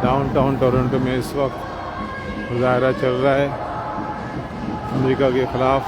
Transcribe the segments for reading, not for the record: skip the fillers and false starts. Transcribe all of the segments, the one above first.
Downtown Toronto में इस वक्त मुजाहरा चल रहा है अमेरिका के ख़िलाफ़।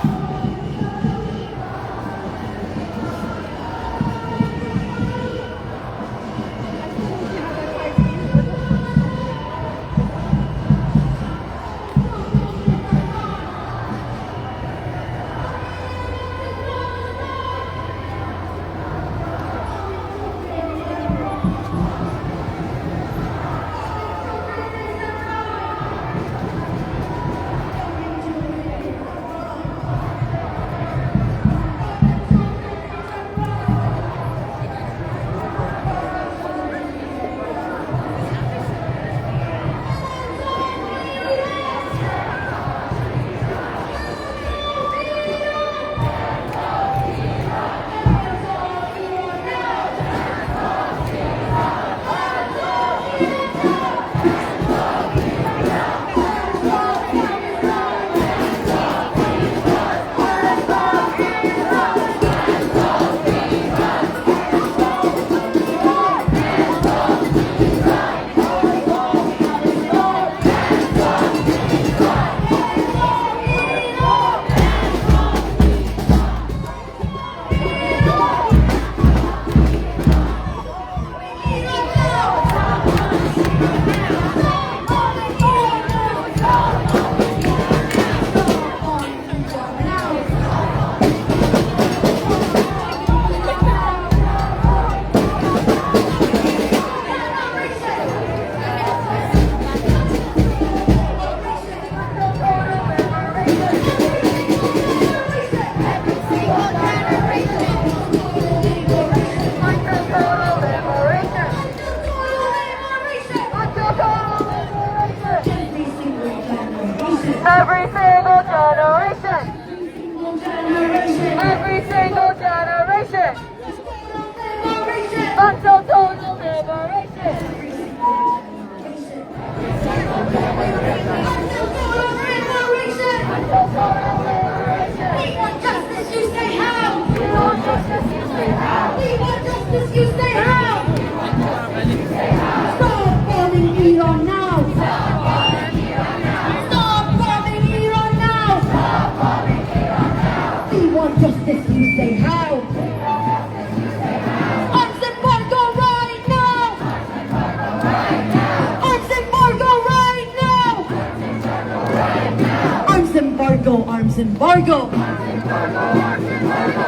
Arms embargo!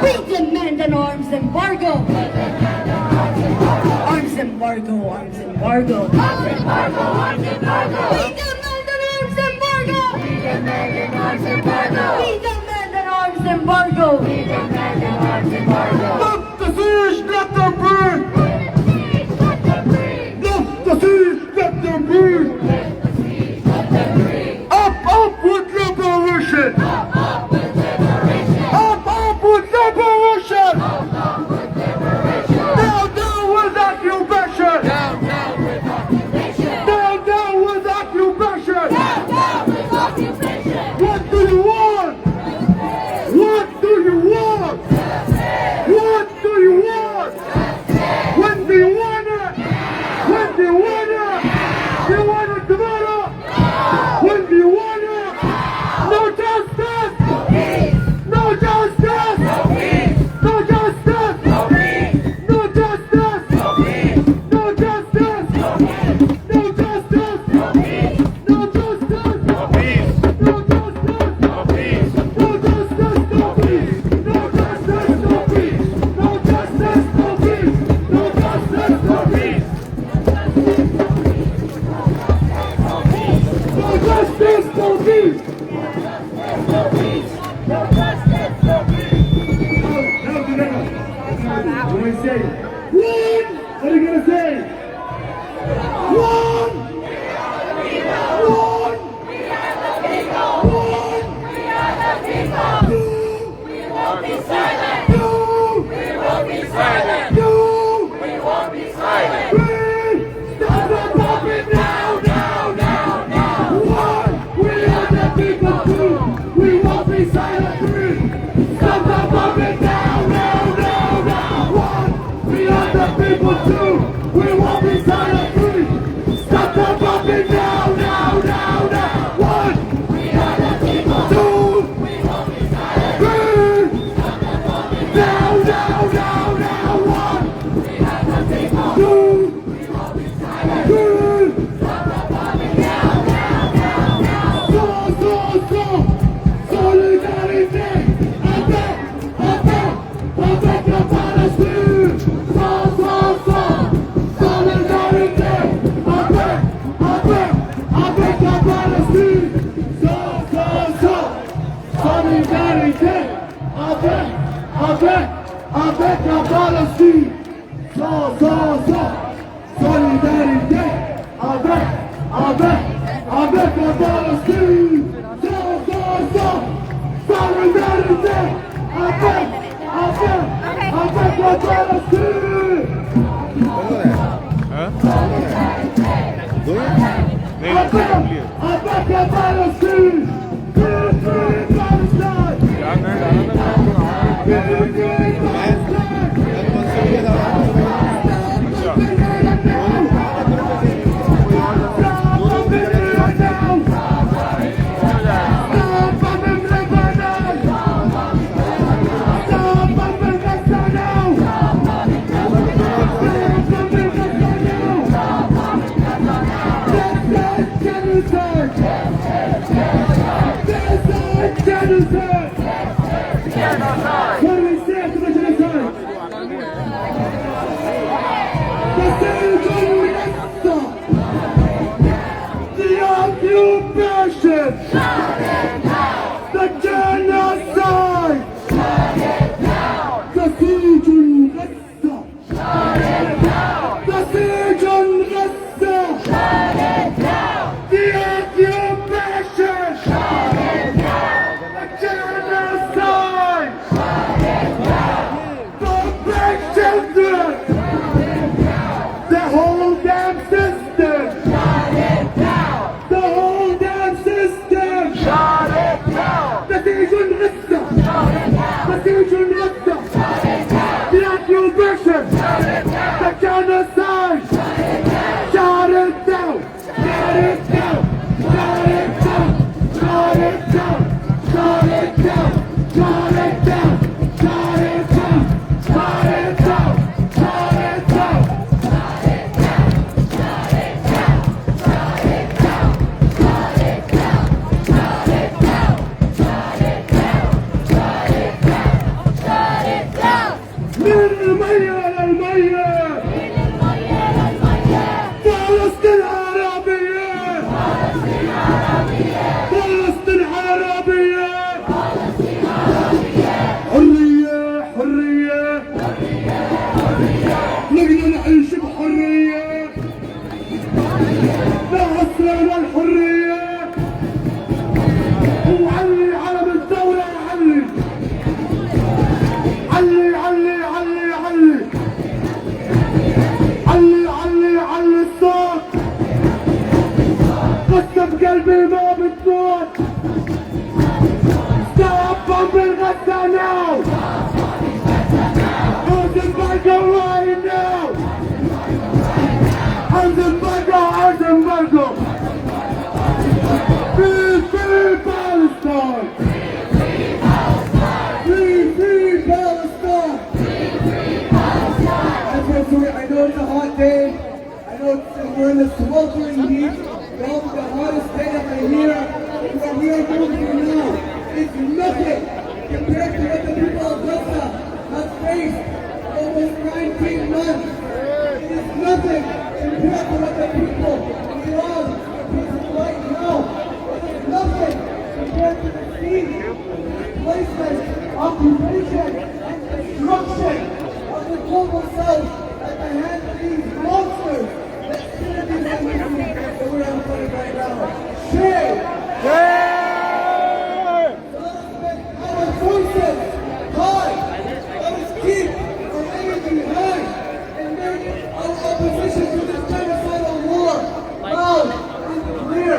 We demand an arms embargo! Arms embargo, arms embargo! Arms embargo, arms embargo! We demand an arms embargo! We demand an arms embargo! We demand an arms embargo! We demand an arms embargo! Let the siege, let them burn! Let the siege, let them burn! Let the siege, let them burn! Let the siege, let them burn! Up with liberation! Up with liberation! Up with liberation! Up with liberation! Down with occupation! Down with occupation! Down with occupation! Down with occupation! What do you want? What do you want? What do you want? When do you want it? When do you want it? Do you want it tomorrow? When do you want it? No justice! No justice! No justice! No justice! No justice! No justice! No justice! No justice! No justice! No peace! No justice! No peace! No justice! No peace! No justice! No peace! No justice! No peace! No justice! No peace! No justice! No peace! What are you gonna say? One! One! We are the people! One! We are the people! Two! We won't be silent! Two! We won't be silent! Two! We won't be silent! Three! Stop the puppet now! Now! Now! Now! One! We are the people! Two! We won't be silent! Three! Stop the puppet now! Now! Now! Now! One! We are the people! Two! We won't be silent! Three! Stop the puppet! avec la Palestine. Solidarité avec la Palestine. Solidarité avec la Palestine. Hein? नहीं Avec la Palestine. Free Palestine. क्या मैं डाला था The genocide! The siege The siege The occupation! The genocide! The big children! The whole damn system! The whole damn system! نتيجة الغزة نتيجة الغزة The occupation The genocide Shut it down Shut it down Shut it down Shut it down Shut it down Shut it down Shut it down Shut it down Shut it down قلبي ما بتموت Stop bumping Gaza now Embargo right now Embargo Free Palestine Free Palestine I know it's a hot day I know we're in the sweltering heat Probably the hottest day of the year. What we are going through now is nothing compared to what the people of Gaza have faced almost 19 months. It is nothing compared to what the people of Iran are facing right now. It is nothing compared to the siege, displacement, occupation, and destruction of the global south at the hands of these monsters that sit in these embassies that we're in front of right now. Shame! So let us make our voices high. Let us keep our energy high and make our opposition to this genocidal war loud and clear.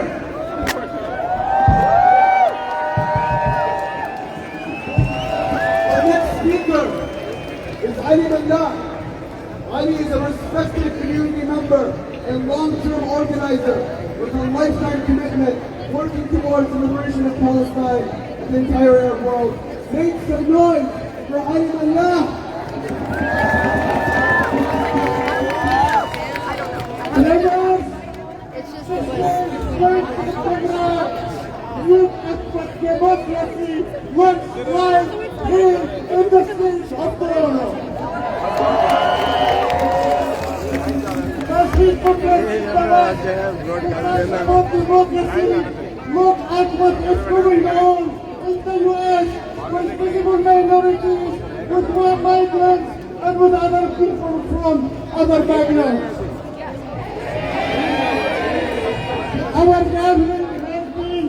Our next speaker is Ali Mandah. Ali is a respected community member and long-term organizer with a lifetime commitment working towards the liberation of Palestine and the entire Arab world. Make some noise for Ali Mandah. Look at what democracy looks like here in the streets of Toronto. Democracy. Look at what is going on in the US with visible minorities, with migrants, and with other people from other backgrounds. Our gathering has been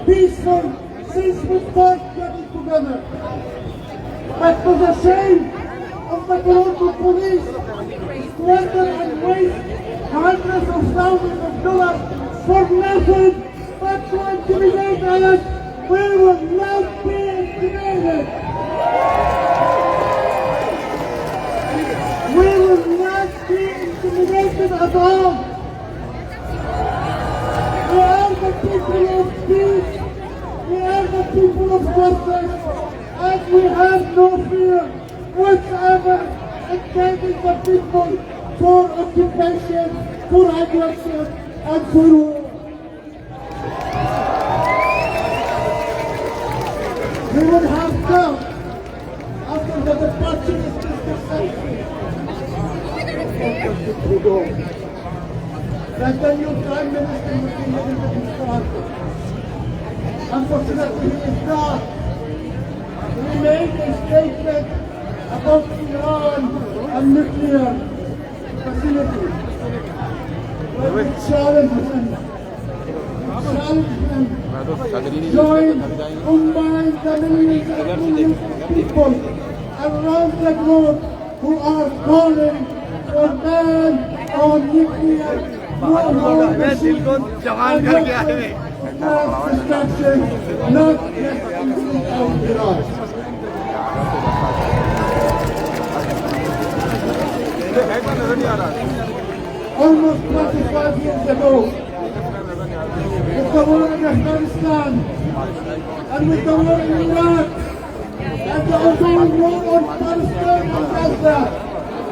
peaceful since we first gathered together. But to the shame of the Toronto police, squander and waste hundreds of thousands of dollars for nothing but to intimidate us, we will not be intimidated. We will not be intimidated at all. We are the people of peace. We are the people of justice. And we have no fear whatsoever attacking the people for occupation, for aggression, and for war. We would have come after the departure of Mr. Trudeau that the new Prime Minister would be living in Toronto. Unfortunately, he is not. He made a statement about Iran and nuclear facilities. Where we challenge him, join, combine the millions and millions of people around the globe who are calling for ban on nuclear warheads mass destruction, not just of Iran. Almost 25 years ago, with the war in Afghanistan, and with the war in Iraq, and the ongoing war on Palestine and Gaza,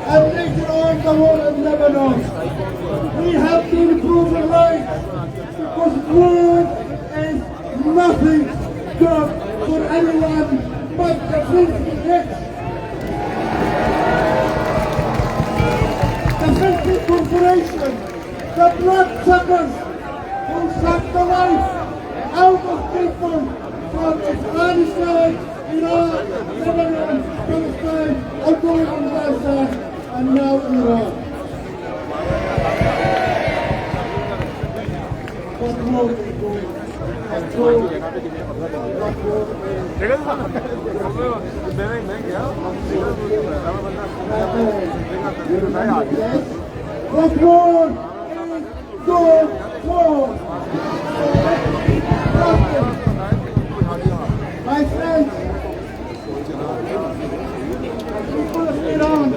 and later on the war in Lebanon, we have to improve our lives, because war is nothing good for anyone but the filthy rich. The filthy corporation, the bloodsuckers who suck the life out of people from Afghanistan, Iraq, Lebanon, Palestine, ongoing in Gaza, and now Iran. What more is going on? What more is going on? My friends, the people of Iran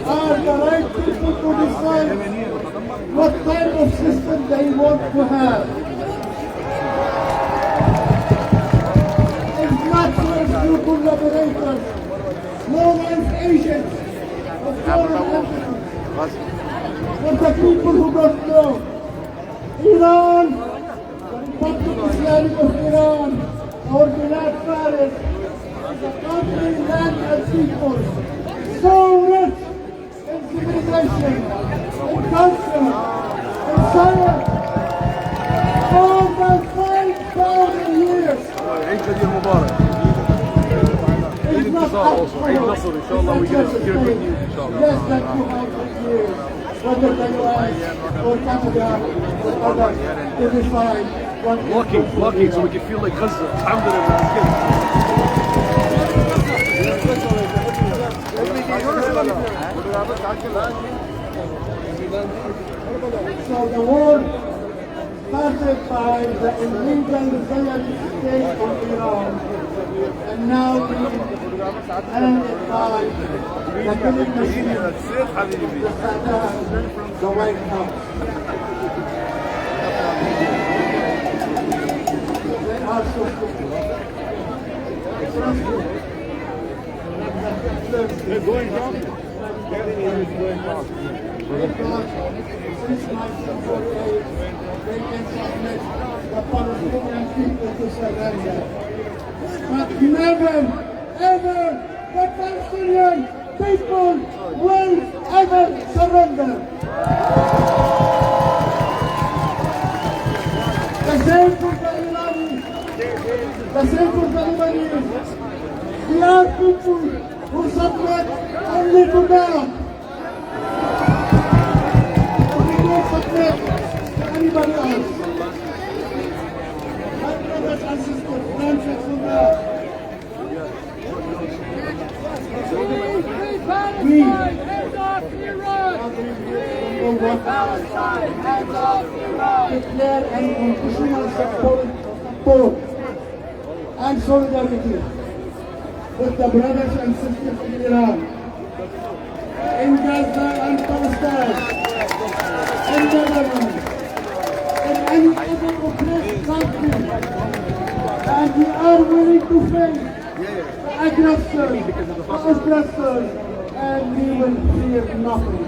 are the right people to decide what kind of system they want to have. It's not just you collaborators, nor as agents of foreign entities. For the people who don't know, Iran, the Republic Islamic of Iran, or Bilad Faris, is a country, land and people so rich in civilization, in culture, in science, more than 5,000 years. عيد بديل مبارك. عيد انتصار also. عيد نصر إن شاء الله. We get a good news إن شاء الله. Less than 200 years, whether the US or Canada or others to decide what is Lucky, so we can feel like Gaza. Alhamdulillah. So the war started by the illegal Zionist state of Iran, and now ended by the killing machine, the Saddam, the White House. They are so stupid. They're going down. Because since 1948, they can submit the Palestinian people to surrender. But never, ever, the Palestinian people will ever surrender. The same for the Iranis, the same for the Lebanese. We are people who submit only to God. We don't submit to anybody else. My brothers and sisters, friends and sisters, we declare an unconditional support and solidarity with the brothers and sisters in Iran, in Gaza and Palestine, in Lebanon, in any other oppressed country, and we are willing to face the aggressors, and we will fear nothing.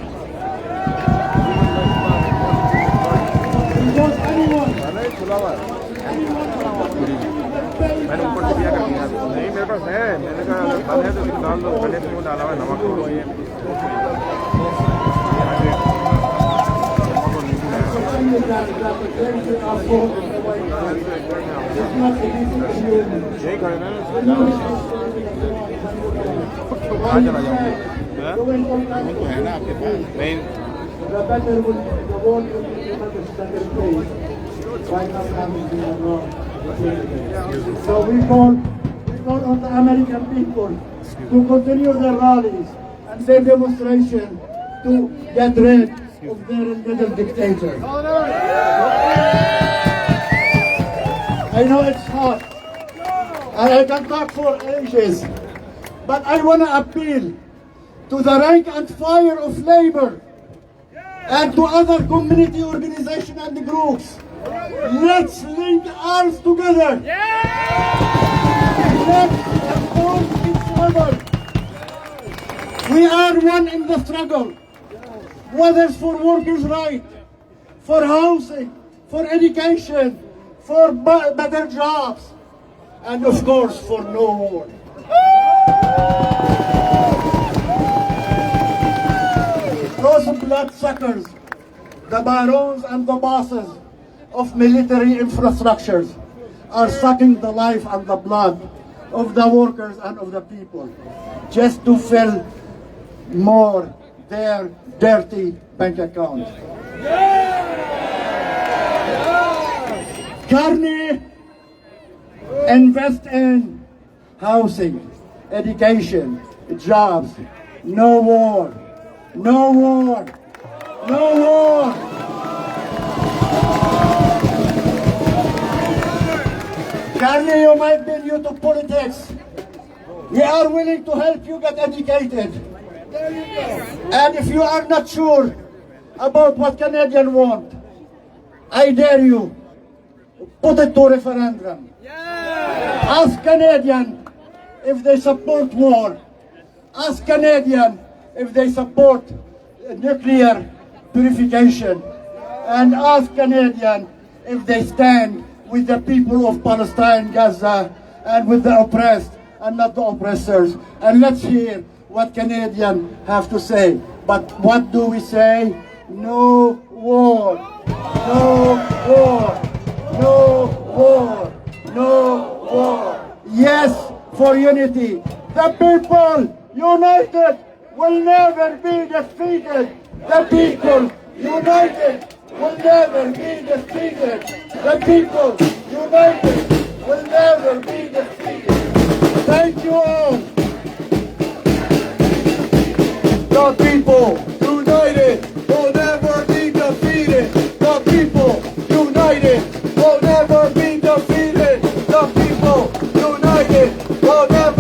Because anyone मैंने ऊपर से दिया कर दिया नहीं मेरे पास है मैंने कहा डाल है तो डाल दो गले में क्यों डाला है नमक छोड़ो ये यही खड़े ना कहाँ चला जाऊँ तो है ना आपके पास नहीं So we call on the American people to continue their rallies and their demonstration to get rid of their little dictator. I know it's hot, and I can talk for ages, but I want to appeal to the rank and file of labor and to other community organizations and groups. Let's link arms together. Let's support each other. We are one in the struggle, whether it's for workers' rights, for housing, for education, for better jobs, and of course for no war. Those bloodsuckers, the barons and the bosses of military infrastructures, are sucking the life and the blood of the workers and of the people just to fill more their dirty bank accounts. Carney, invest in housing, education, jobs, no war, no war, no war. Carney, you might be new to politics. We are willing to help you get educated. And if you are not sure about what Canadians want, I dare you, put it to referendum. Ask Canadians if they support war. Ask Canadians if they support nuclear purification. And ask Canadians if they stand with the people of Palestine, Gaza, and with the oppressed and not the oppressors. And let's hear what Canadians have to say. But what do we say? No war, no war, no war, no war. Yes for unity. The people united will never be defeated. The people united will never be defeated. The people united will never be defeated. Thank you all. The people united will never be defeated. The people united will never be defeated. The people united will never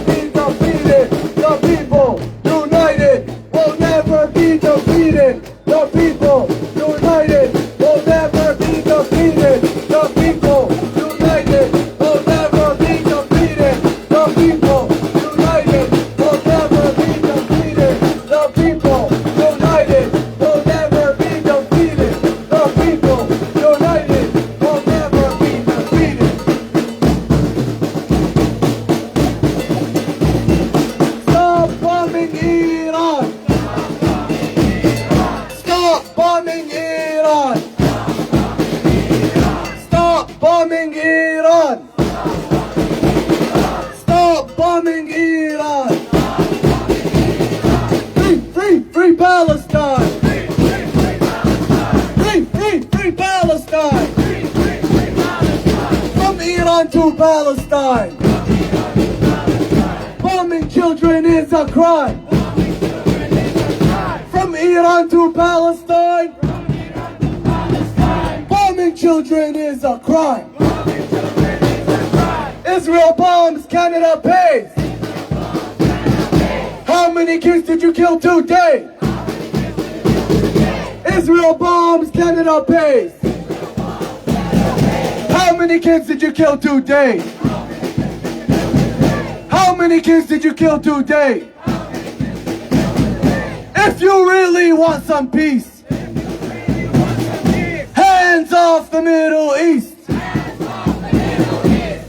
be defeated. The people united will never be defeated. The people united will never be defeated. The people united will never be defeated. The people united will never be defeated. The people united will never be defeated. The people united will never be defeated. The people united will never be defeated. Stop bombing Iran! Stop bombing Iran! Stop bombing Iran! Palestine. Bombing children is a crime. From Iran to Palestine. Bombing children is a crime. Israel bombs, Canada pays. How many kids did you kill today? Israel bombs, Canada pays. How many kids did you kill today? How many kids did you kill today? If you really want some peace, hands off the Middle East.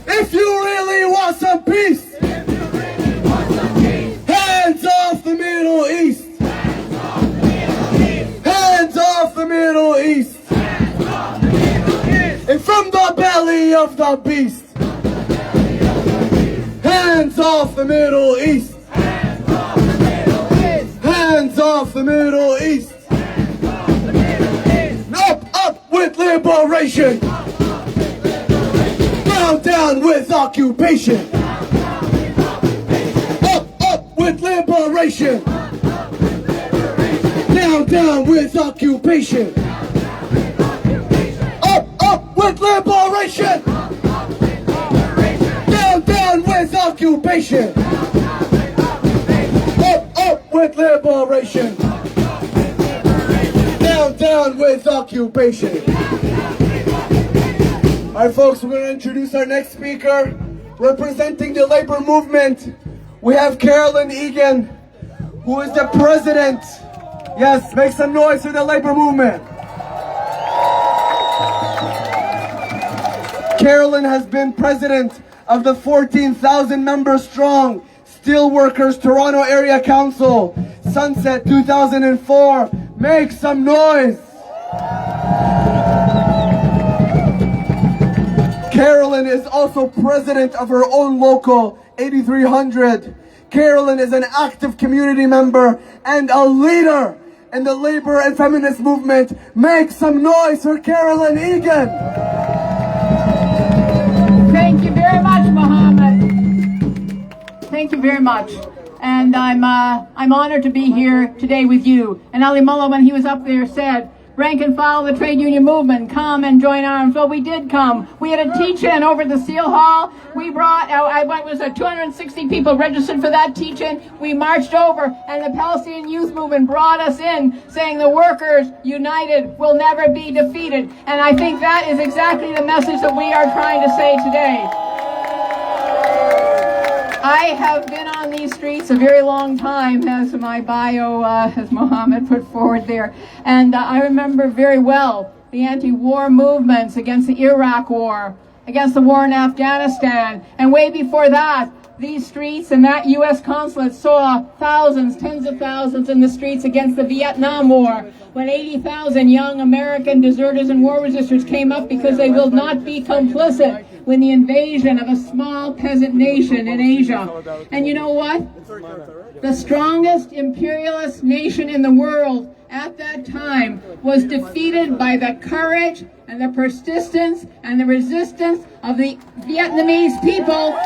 If you really want some peace, hands off the Middle East. Hands off the Middle East. And from the belly of the beast, hands off the Middle East. Hands off the Middle East. Up with liberation. Down with occupation. Up with liberation. Down with occupation. Up with liberation. Down with occupation. Up with liberation. Down with occupation. Alright folks, we're going to introduce our next speaker. Representing the labor movement, we have Carolyn Egan, who is the president. Yes, make some noise for the labor movement. Carolyn has been president of the 14,000 member strong Steelworkers Toronto Area Council, Sunset 2004. Make some noise. Carolyn is also president of her own local 8300. Carolyn is an active community member and a leader in the labor and feminist movement. Make some noise for Carolyn Egan. Thank you very much, Mohammed. Thank you very much. And I'm honored to be here today with you. And Ali Mullah, when he was up there, said, rank and file of the trade union movement, come and join arms. Well, we did come. We had a teach-in over at the Seal Hall. We brought, 260 people registered for that teach-in. We marched over, and the Palestinian Youth Movement brought us in, saying the workers, united, will never be defeated. And I think that is exactly the message that we are trying to say today. I have been on these streets a very long time, as my bio, as Mohammed put forward there. And I remember very well the anti-war movements against the Iraq war, against the war in Afghanistan. And way before that, these streets and that U.S. consulate saw thousands, tens of thousands in the streets against the Vietnam War, when 80,000 young American deserters and war resistors came up because they will not be complicit with the invasion of a small peasant nation in Asia. And you know what? The strongest imperialist nation in the world at that time was defeated by the courage and the persistence and the resistance of the Vietnamese people,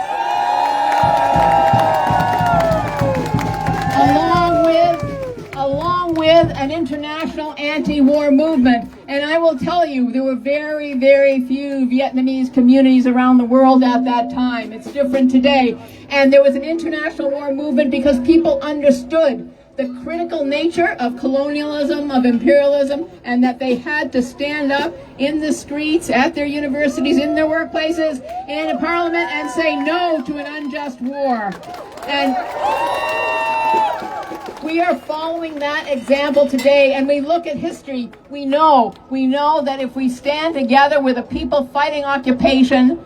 along with an international anti-war movement. And I will tell you, there were very, very few Vietnamese communities around the world at that time. It's different today. And there was an international war movement because people understood the critical nature of colonialism, of imperialism, and that they had to stand up in the streets, at their universities, in their workplaces, and in parliament, and say no to an unjust war. And we are following that example today, and we look at history. We know that if we stand together with the people fighting occupation,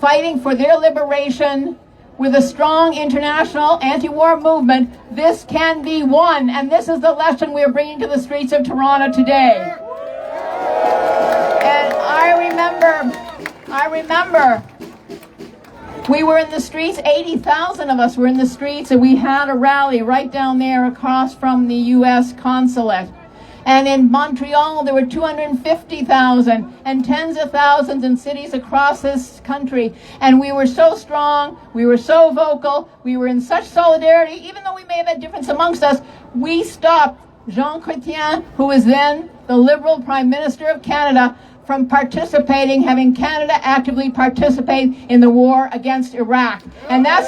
fighting for their liberation, with a strong international anti-war movement, this can be won. And this is the lesson we are bringing to the streets of Toronto today. And I remember we were in the streets, 80,000 of us were in the streets, and we had a rally right down there across from the U.S. Consulate. And in Montreal, there were 250,000 and tens of thousands in cities across this country. And we were so strong, we were so vocal, we were in such solidarity, even though we may have had difference amongst us, we stopped Jean Chrétien, who was then the Liberal Prime Minister of Canada, from participating, having Canada actively participate in the war against Iraq. And that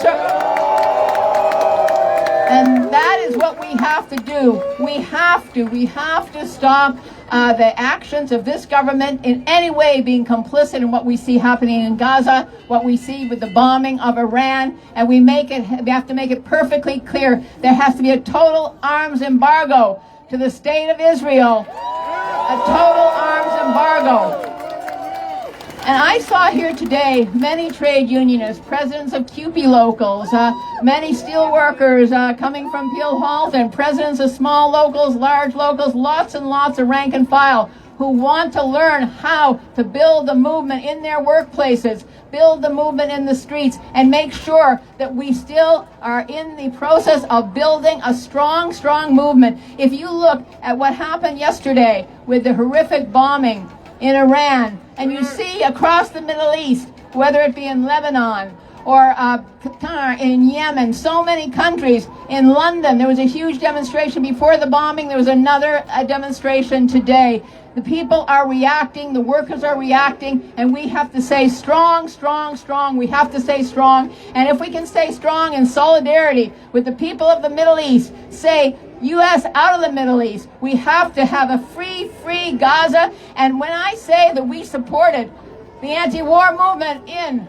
is what we have to do. We have to stop the actions of this government in any way being complicit in what we see happening in Gaza, what we see with the bombing of Iran, and we have to make it perfectly clear there has to be a total arms embargo to the state of Israel. A total arms embargo. And I saw here today many trade unionists, presidents of CUPE locals, many steel workers coming from Peel Halton, presidents of small locals, large locals, lots and lots of rank and file who want to learn how to build the movement in their workplaces, build the movement in the streets, and make sure that we still are in the process of building a strong, strong movement. If you look at what happened yesterday with the horrific bombing in Iran, and you see across the Middle East, whether it be in Lebanon or Qatar, in Yemen, so many countries. In London, there was a huge demonstration before the bombing. There was another demonstration today. The people are reacting, the workers are reacting, and we have to say strong, strong, strong. We have to say strong. And if we can stay strong in solidarity with the people of the Middle East, say, U.S. out of the Middle East, we have to have a free Gaza. And when I say that we supported the anti-war movement in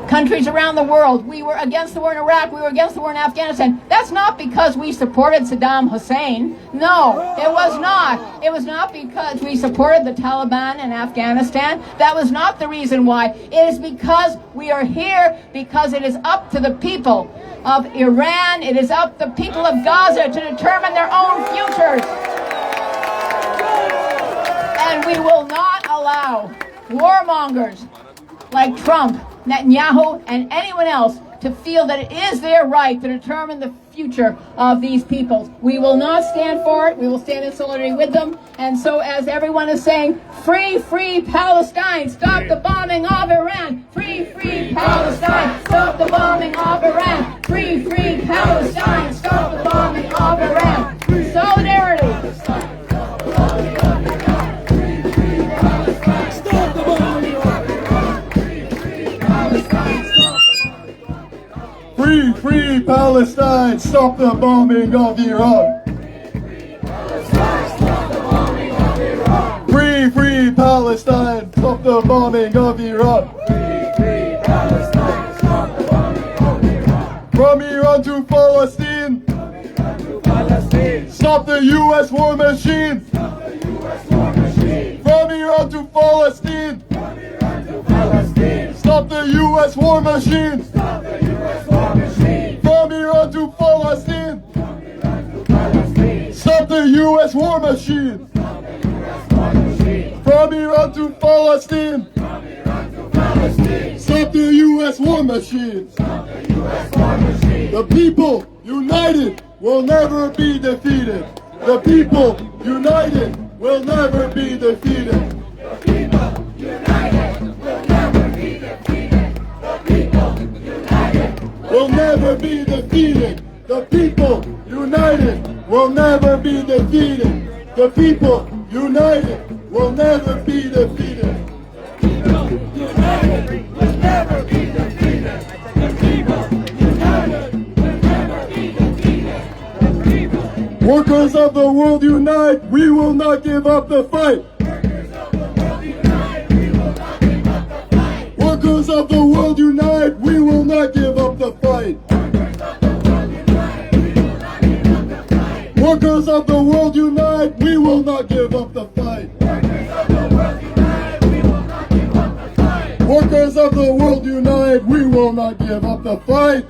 countries around the world, we were against the war in Iraq, we were against the war in Afghanistan, that's not because we supported Saddam Hussein. No, it was not. It was not because we supported the Taliban in Afghanistan. That was not the reason why. It is because we are here because it is up to the people of Iran, it is up to the people of Gaza to determine their own futures. And we will not allow warmongers like Trump, Netanyahu, and anyone else to feel that it is their right to determine the future of these peoples. We will not stand for it. We will stand in solidarity with them. And so, as everyone is saying, free Palestine, stop the bombing of Iran. Free Palestine, stop the bombing of Iran. Free Palestine, stop the bombing of Iran. Solidarity. Free Palestine, stop the bombing of Iran. Free Palestine, stop the bombing of Iran. From Iran to Palestine, stop the U.S. war machine. From Iran to Palestine, stop the U.S. war machine. From Iran to Palestine, stop the U.S. war machine. From Iran to Palestine, stop the U.S. war machine. The people united will never be defeated. The people united will never be defeated. The people united will never be defeated. The people united will never be defeated. The people united will never be defeated. The people united will never be defeated. The people united will never be defeated. The people united will never be defeated. The people. Workers of the world unite, we will not give up the fight. Workers of the world unite, we will not give up the fight. Workers of the world unite, we will not give up the fight. Workers of the world unite, we will not give up the fight.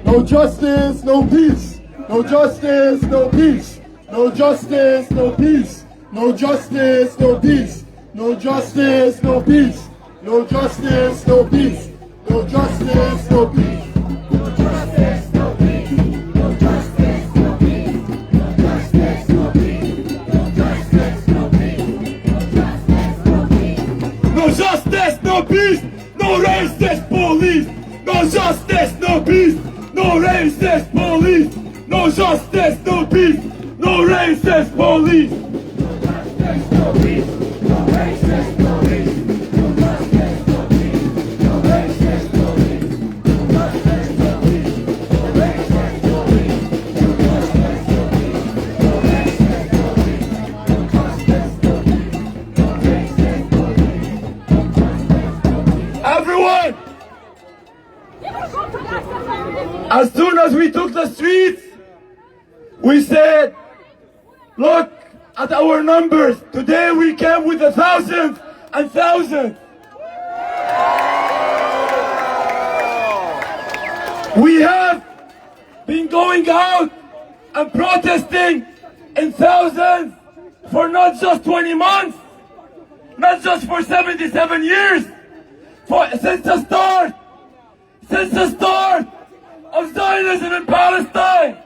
No justice, no peace. No justice, no peace. No justice, no peace. No justice, no peace. No justice, no peace. No justice, no peace. No justice, no peace. No justice, no peace. No justice. racist police. No justice, no peace. No racist police. No justice, no peace. No racist police. Everyone, as soon as we took the streets, we said, look at our numbers. Today we came with 1,000 and thousands. We have been going out and protesting in thousands for not just 20 months, not just for 77 years, since the start of Zionism in Palestine.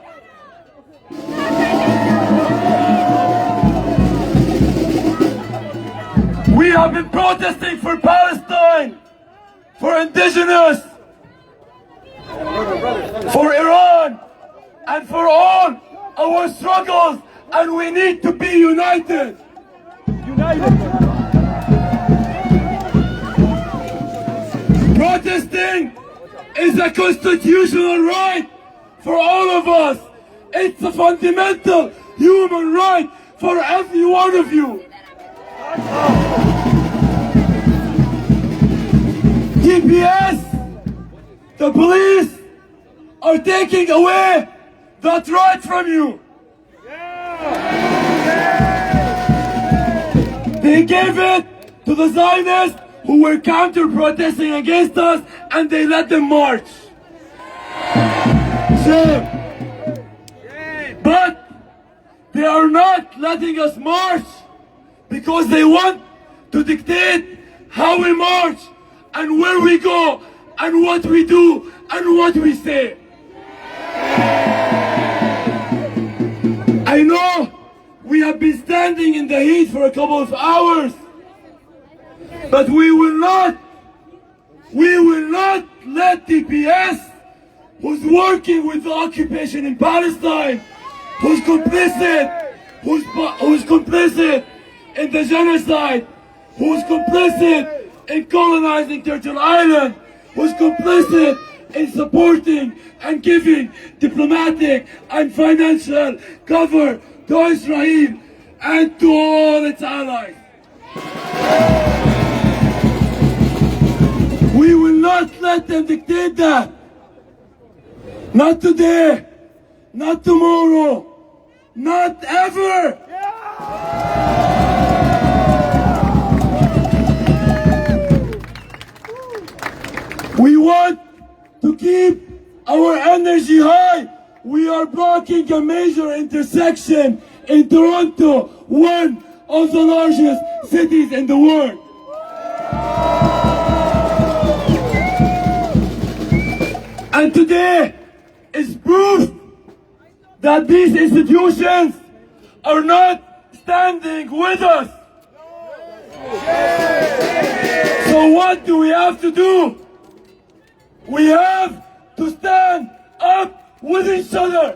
We have been protesting for Palestine, for indigenous, for Iran, and for all our struggles, and we need to be united. Protesting is a constitutional right for all of us. It's a fundamental human right for every one of you. DPS, the police, are taking away that right from you. They gave it to the Zionists who were counter-protesting against us, and they let them march. Shame. But they are not letting us march because they want to dictate how we march and where we go and what we do and what we say. I know we have been standing in the heat for a couple of hours, but we will not let DPS, who's working with the occupation in Palestine, who's complicit in the genocide, who's complicit in colonizing Turtle Island, who's complicit in supporting and giving diplomatic and financial cover to Israel and to all its allies. We will not let them dictate that. Not today, not tomorrow, not ever. We want to keep our energy high. We are blocking a major intersection in Toronto, one of the largest cities in the world. And today is proof that these institutions are not standing with us. So what do we have to do? We have to stand up with each other.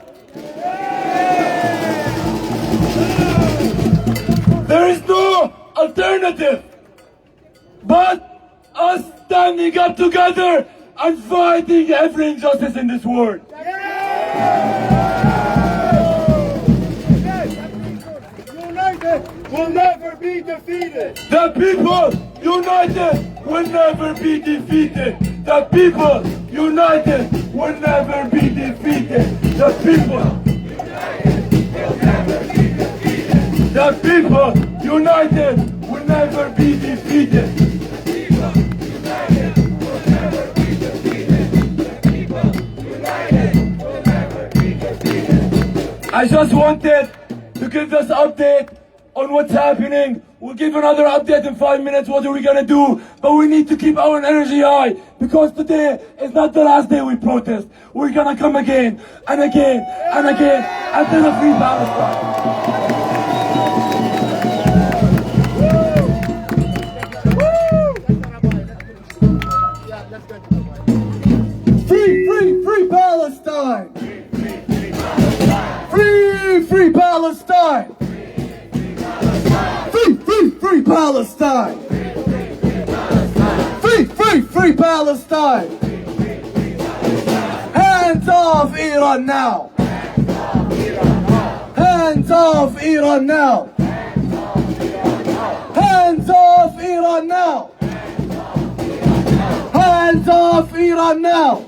There is no alternative but us standing up together and fighting every injustice in this world. United will never be defeated. The people united will never be defeated. The people united will never be defeated. The people united will never be defeated. I just wanted to give this update on what's happening. We'll give another update in 5 minutes. What are we gonna do? But we need to keep our energy high because today is not the last day we protest. We're gonna come again and again and again until the free Palestine. Let's go. Free Palestine! Free Palestine! Free Palestine! Free Palestine! Hands off Iran now! Hands off Iran now! Hands off Iran now! Hands off Iran now!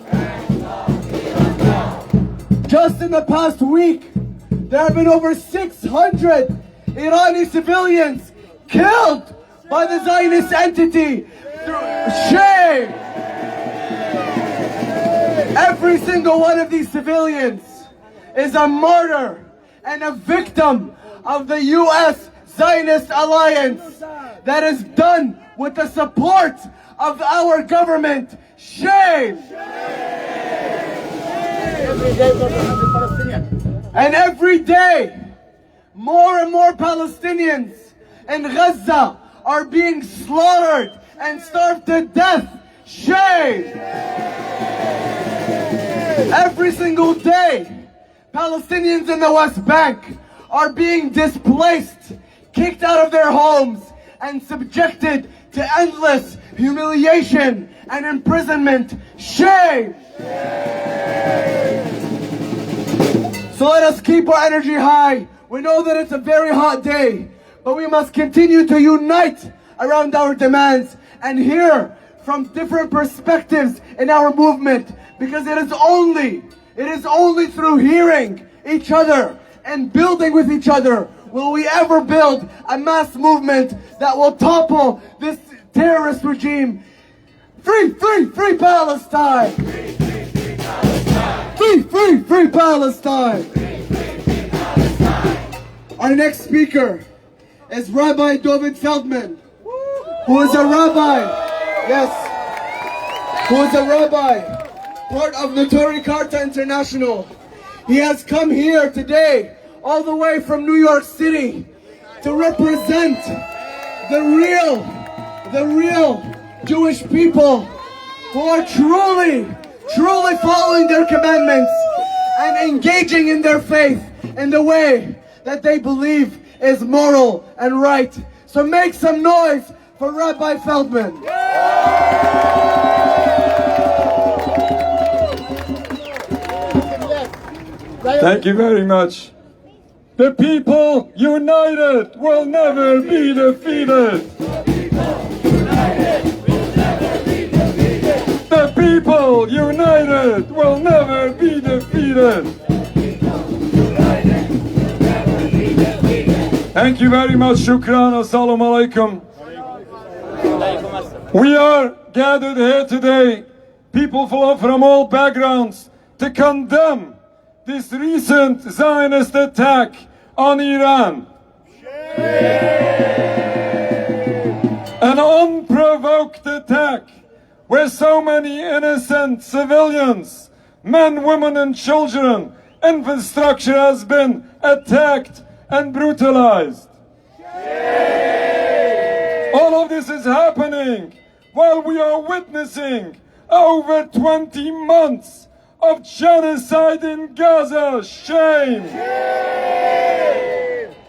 Just in the past week, there have been over 600 Irani civilians killed by the Zionist entity. Shame! Every single one of these civilians is a martyr and a victim of the U.S. Zionist alliance that is done with the support of our government. Shame! And every day, more and more Palestinians in Gaza are being slaughtered and starved to death. Shame! Every single day, Palestinians in the West Bank are being displaced, kicked out of their homes, and subjected to endless humiliation and imprisonment. Shame! So let us keep our energy high. We know that it's a very hot day, but we must continue to unite around our demands and hear from different perspectives in our movement, because it is only through hearing each other and building with each other will we ever build a mass movement that will topple this terrorist regime. Free Palestine! Free Palestine! Our next speaker is Rabbi Feldman, who is a rabbi, part of Notori Karta International. He has come here today, all the way from New York City, to represent the real Jewish people who are truly following their commandments and engaging in their faith in the way that they believe is moral and right. So make some noise for Rabbi Feldman. Thank you very much. The people united will never be defeated. The people united will never be defeated. Thank you very much. Shukran. Assalamu alaikum. We are gathered here today, people from all backgrounds, to condemn this recent Zionist attack on Iran. An unprovoked attack where so many innocent civilians, men, women and children, infrastructure has been attacked and brutalized. All of this is happening while we are witnessing over 20 months of genocide in Gaza. Shame!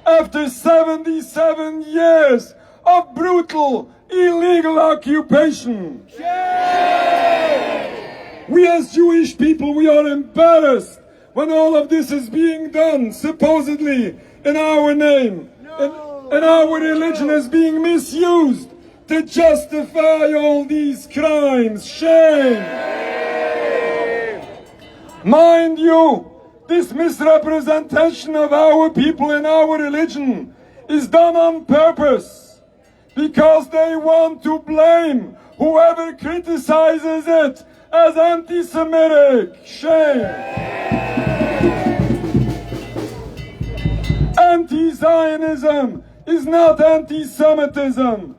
After 77 years of brutal, illegal occupation. We as Jewish people, we are embarrassed when all of this is being done, supposedly in our name. And our religion is being misused to justify all these crimes. Shame! Mind you, this misrepresentation of our people and our religion is done on purpose, because they want to blame whoever criticizes it as anti-Semitic. Shame! Anti-Zionism is not anti-Semitism.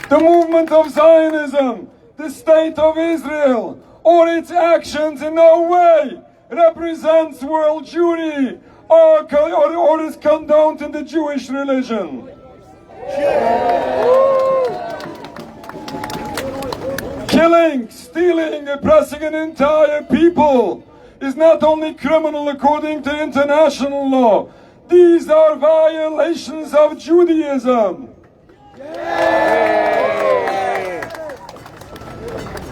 The movement of Zionism, the state of Israel, or its actions in no way represents world Jewry or is condoned in the Jewish religion. Killing, stealing, oppressing an entire people is not only criminal according to international law, these are violations of Judaism.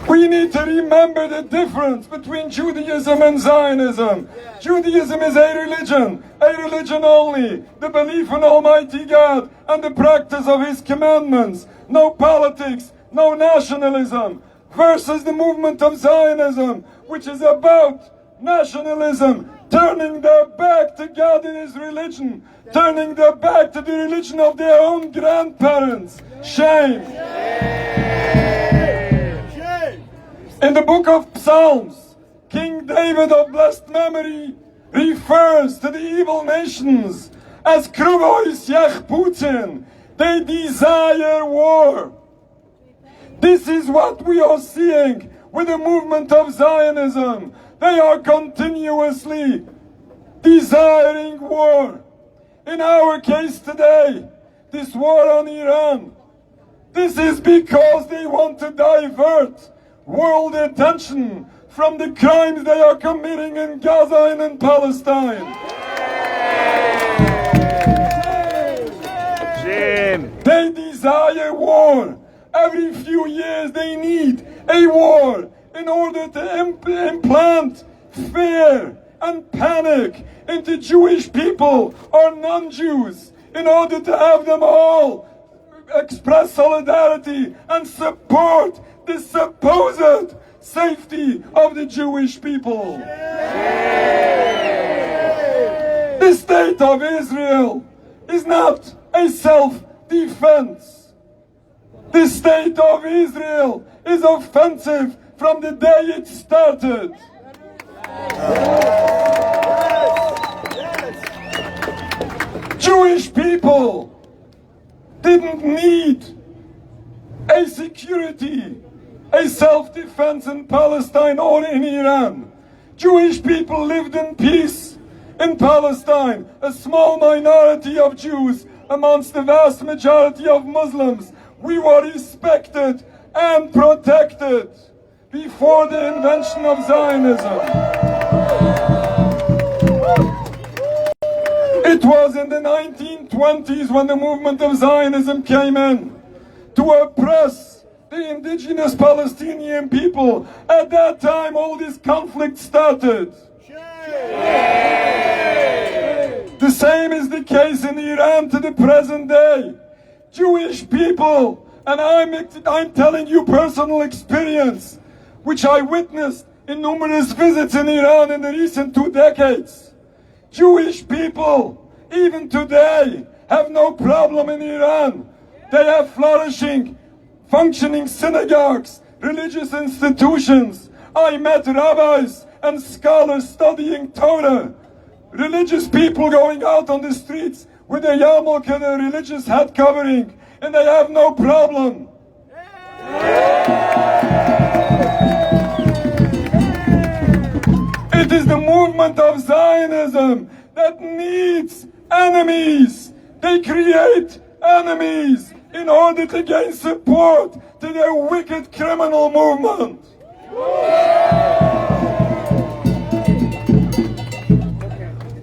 We need to remember the difference between Judaism and Zionism. Judaism is a religion only, the belief in Almighty God and the practice of His commandments, no politics, no nationalism, versus the movement of Zionism, which is about nationalism, turning their back to God and His religion, turning their back to the religion of their own grandparents. Shame! In the book of Psalms, King David of blessed memory refers to the evil nations as Kruvois Yach Putin. They desire war. This is what we are seeing with the movement of Zionism. They are continuously desiring war. In our case today, this war on Iran, this is because they want to divert world attention from the crimes they are committing in Gaza and in Palestine. They desire war. Every few years they need a war in order to implant fear and panic into Jewish people or non-Jews, in order to have them all express solidarity and support the supposed safety of the Jewish people. The state of Israel is not a self-defense. The state of Israel is offensive from the day it started. Jewish people didn't need a security, a self-defense in Palestine or in Iran. Jewish people lived in peace in Palestine. A small minority of Jews amongst the vast majority of Muslims. We were respected and protected before the invention of Zionism. It was in the 1920s when the movement of Zionism came in to oppress the indigenous Palestinian people. At that time, all this conflict started. The same is the case in Iran to the present day. Jewish people, and I'm telling you personal experience, which I witnessed in numerous visits in Iran in the recent 2 decades. Jewish people, even today, have no problem in Iran. They have flourishing, functioning synagogues, religious institutions. I met rabbis and scholars studying Torah. Religious people going out on the streets with a yarmulke and a religious head covering, and they have no problem. It is the movement of Zionism that needs enemies. They create enemies in order to gain support to their wicked criminal movement.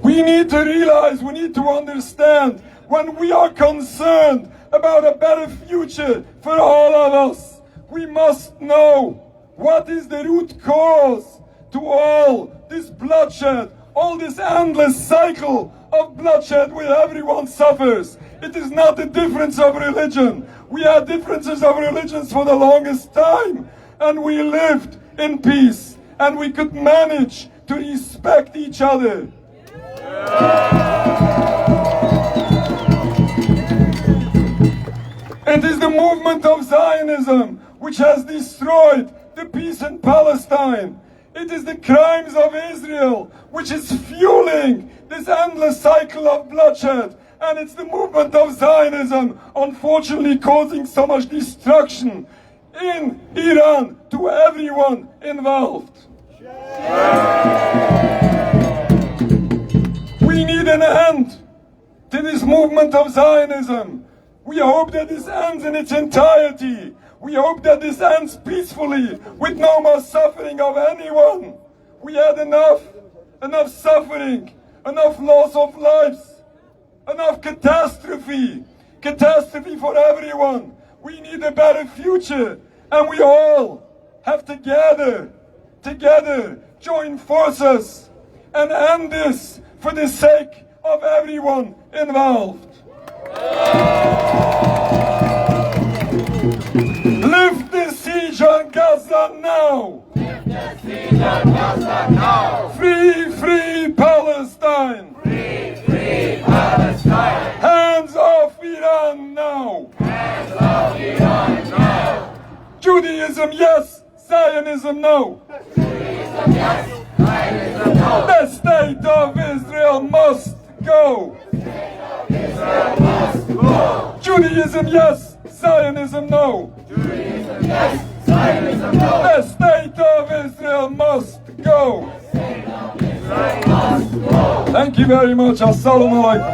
We need to realize, we need to understand, when we are concerned about a better future for all of us, we must know what is the root cause to all this bloodshed, all this endless cycle of bloodshed where everyone suffers. It is not a difference of religion. We had differences of religions for the longest time, and we lived in peace, and we could manage to respect each other. It is the movement of Zionism which has destroyed the peace in Palestine. It is the crimes of Israel which is fueling this endless cycle of bloodshed. And it's the movement of Zionism, unfortunately, causing so much destruction in Iran to everyone involved. We need an end to this movement of Zionism. We hope that this ends in its entirety. We hope that this ends peacefully, with no more suffering of anyone. We had enough suffering, enough loss of lives, enough catastrophe for everyone. We need a better future, and we all have together join forces and end this for the sake of everyone involved. Lift the siege on Gaza now! Lift the siege on Gaza now! Free Palestine! Free Palestine! Hands off Iran now! Hands off Iran now! Judaism yes, Zionism no! Judaism yes, Zionism no! The state of Israel must go! The state of Israel must go! Judaism yes, Zionism no! Judaism yes, Zionism no! The state of Israel must go! The state of Israel must go! Thank you very much. Assalamu alaikum.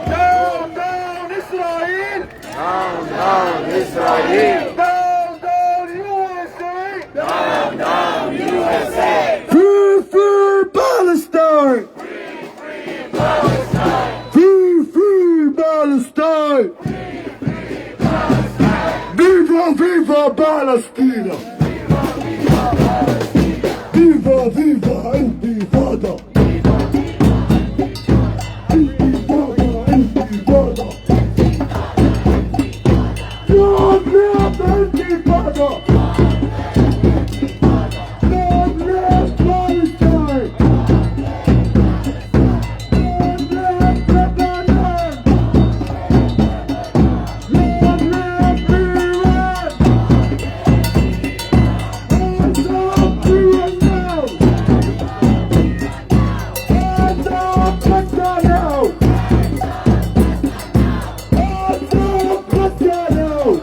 Down, down, Israel! Down, down, Israel! Down, down, USA! Down, down, USA! Free Palestine! Free Palestine! Free Palestine! Viva Palestina! Viva Intifada! Intifada! Long live Intifada! Long live Palestine! Long live Lebanon! Long live Iran! Hands up Iran now! Hands up Gaza now! Hands up Gaza now!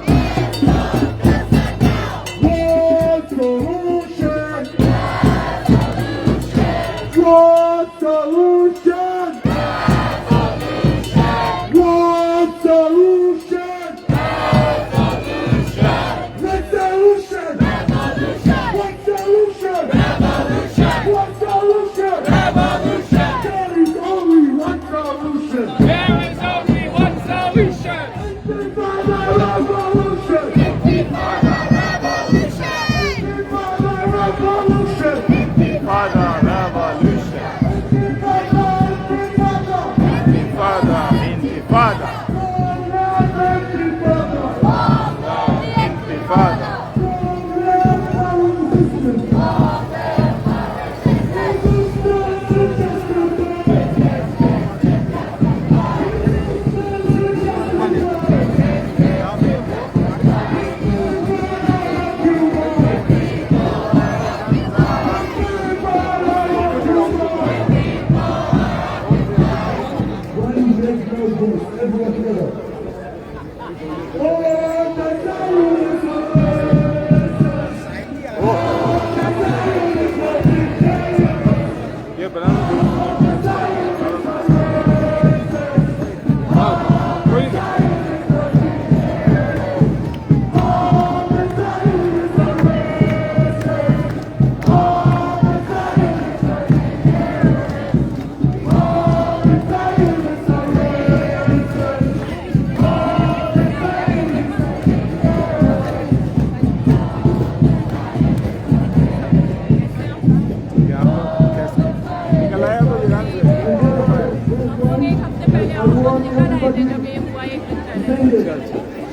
One solution! One solution! One solution! One solution! One solution! One solution! There is only one solution! There is only one solution. Intifada revolution! Intifada revolution! Intifada revolution! Intifada revolution! Intifada, intifada! Intifada! Intifada!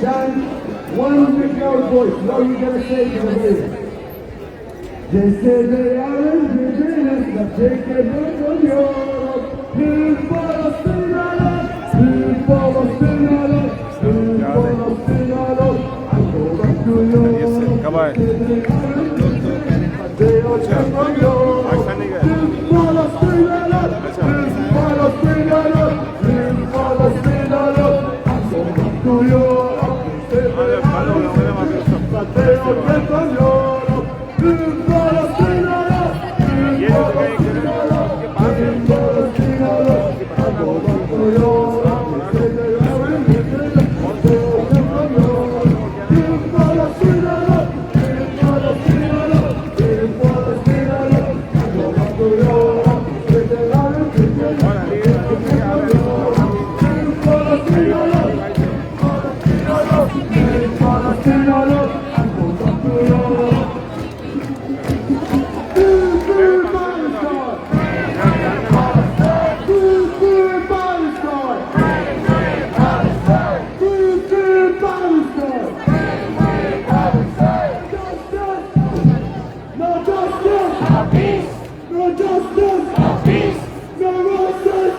Chant one big loud voice. What are you going to say to the leader? They say they are indigenous, but they can look from Europe. Leave Palestine alone, leave Palestine alone, leave Palestine alone. I go back to Europe. Come on. They are from Europe. Leave Palestine alone, leave Palestine alone, leave Palestine alone. I go back to Europe. But they are from Europe. Leave Palestine alone, leave Palestine alone.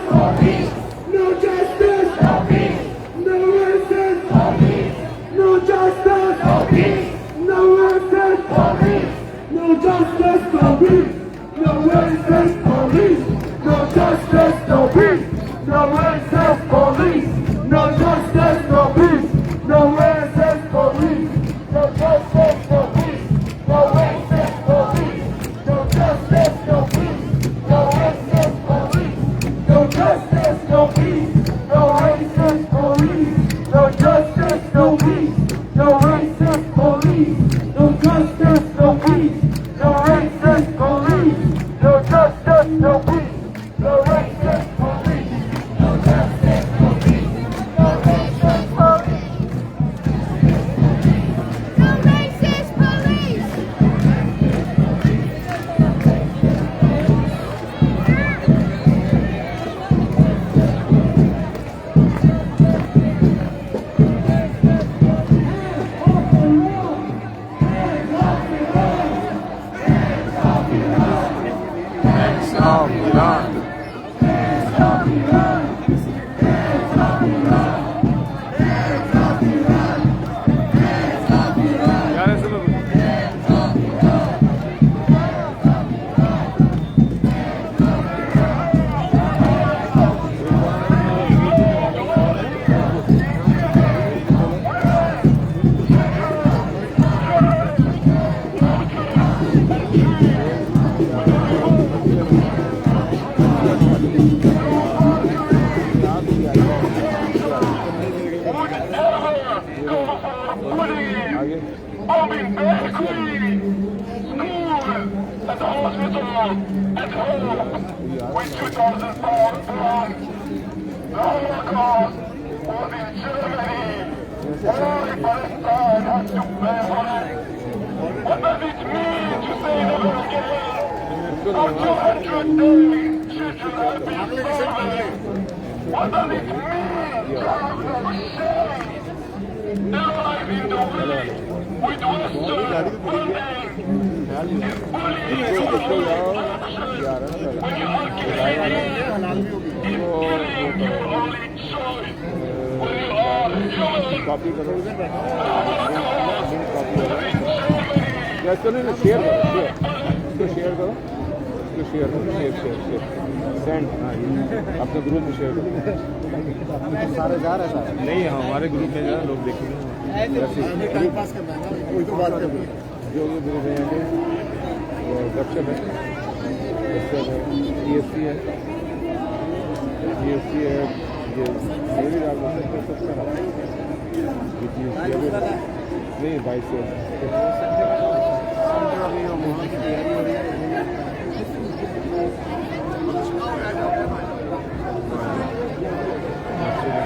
No justice, no peace. No innocence, no peace. No justice, no peace. No innocence, no peace. No justice, no peace. No innocence, police. No justice, no peace. No innocence, police. No justice, no peace. No innocence, police. No justice, no peace. No innocence, police. No justice, no peace. No innocence, police. No justice, no peace. No innocence, police. No justice, no peace. No innocence, police. No justice, no peace. No innocence, police. No justice, no peace. No innocence, police. No justice, no peace. No innocence, police. No racist police! Stop Iran. यार ऐसे लोग bombing basically school and hospital and home with 2,000 pounds plus. The Holocaust was in Germany. Only Palestine has to pay for it. What does it mean to say never again? After 100 days, children have been slaughtered. What does it mean to have no shame? Alive in the way with Western funding. It's bullying your own action. When you are killing me, it's killing your only choice. When you are human, चलो ना share करो इसको share करो share send अपने group में share करो सारे जा रहे हैं नहीं हमारे ग्रुप में जा लोग देखेंगे जो ग्रुप है गपशप है ESC है ESC है ये मेरी रात नहीं 22 से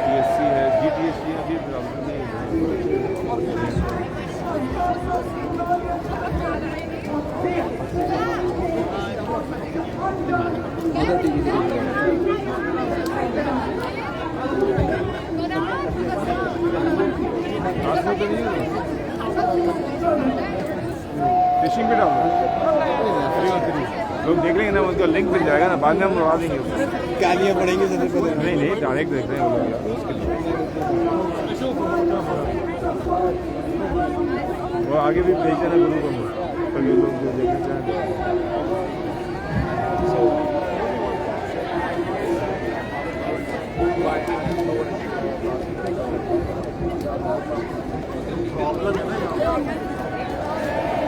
TSC है GTSC है भी बराबर नहीं फिशिंग पे डालो लोग देख लेंगे ना उनका लिंक मिल जाएगा ना बाद में हम उड़ा देंगे गालियाँ पड़ेंगी नहीं नहीं डायरेक्ट देख रहे हैं वो लोग वो आगे भी भेजना ना ग्रुप में सभी लोग जो देखना चाहें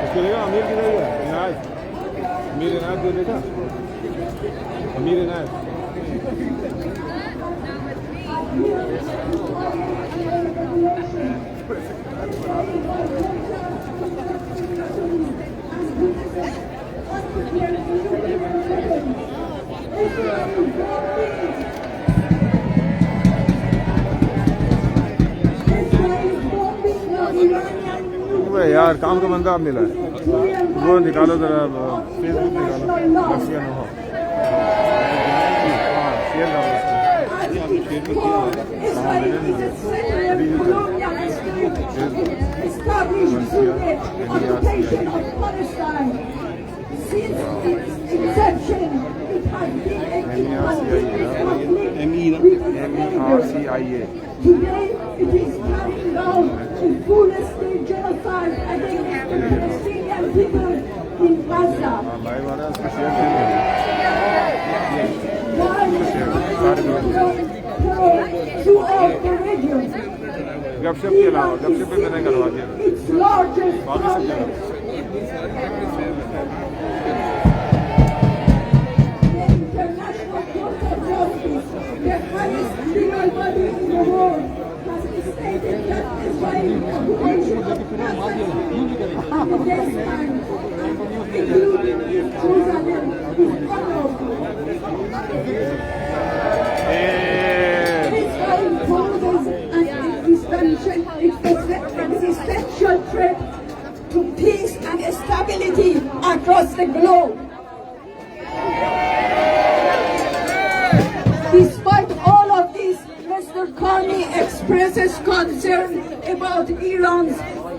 उसको देखा अमीर किधर है इनायत अमीर इनायत को देखा अमीर इनायत यार काम का बंदा आप मिला है वो निकालो जरा फेसबुक निकालो बस या ना हो शेयर करो MERCIA. Today, it is carrying out a full-scale genocide against the Palestinian people in Gaza. भाई वाला उसको शेयर करेंगे Throughout the region, गपशप के अलावा गपशप पे मैंने करवा दिया its largest बाकी सब problem. जगह The International Court of Justice, the highest legal body in the world, has stated that Israel's occupation of Gaza, the West Bank, including Jerusalem, is unlawful. Israel poses an existential threat to peace and stability across the globe. Despite all of this, Mr. Carney expresses concern about Iran's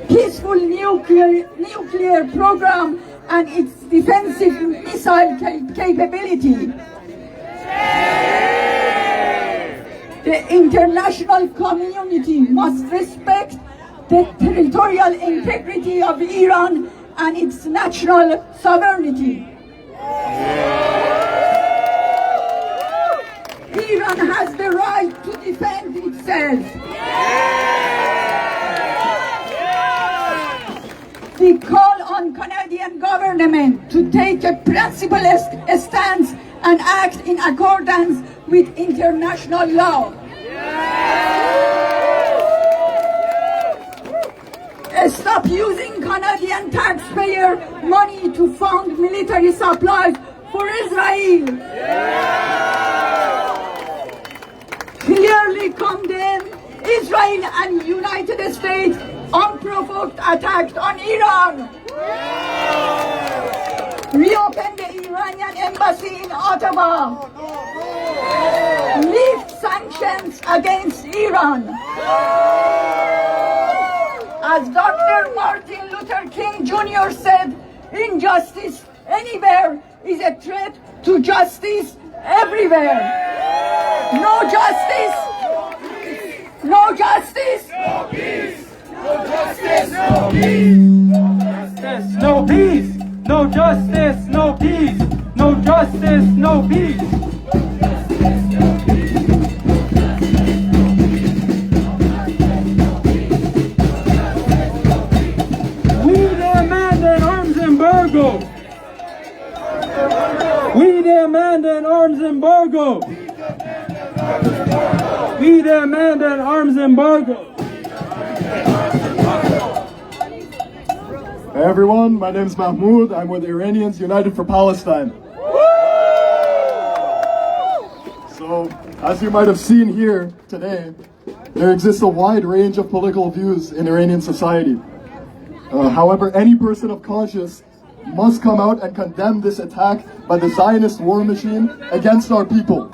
peaceful nuclear program and its defensive missile capability. The international community must respect the territorial integrity of Iran and its national sovereignty. Iran has the right to defend itself. We call on Canadian government to take a principled stance and act in accordance with international law. Stop using Canadian taxpayer money to fund military supplies for Israel. Clearly condemn Israel and United States unprovoked attacks on Iran. Reopen the Iranian embassy in Ottawa. Lift sanctions against Iran. As Dr. Martin Luther King Jr. said, injustice anywhere is a threat to justice everywhere. No justice, no justice, no peace. No justice, no peace. No peace. No justice, no peace. No justice, no peace. We demand an arms embargo. We demand an arms embargo. We demand an arms embargo. Hey everyone, my name is Mahmoud. I'm with Iranians United for Palestine. So, as you might have seen here today, there exists a wide range of political views in Iranian society. However, any person of conscience must come out and condemn this attack by the Zionist war machine against our people.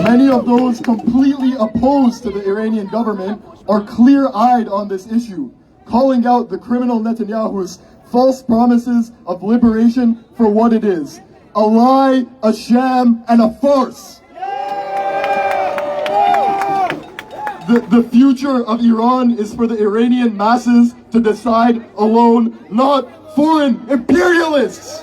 Many of those completely opposed to the Iranian government are clear-eyed on this issue, calling out the criminal Netanyahu's false promises of liberation for what it is: a lie, a sham, and a farce. The future of Iran is for the Iranian masses to decide alone, not foreign imperialists.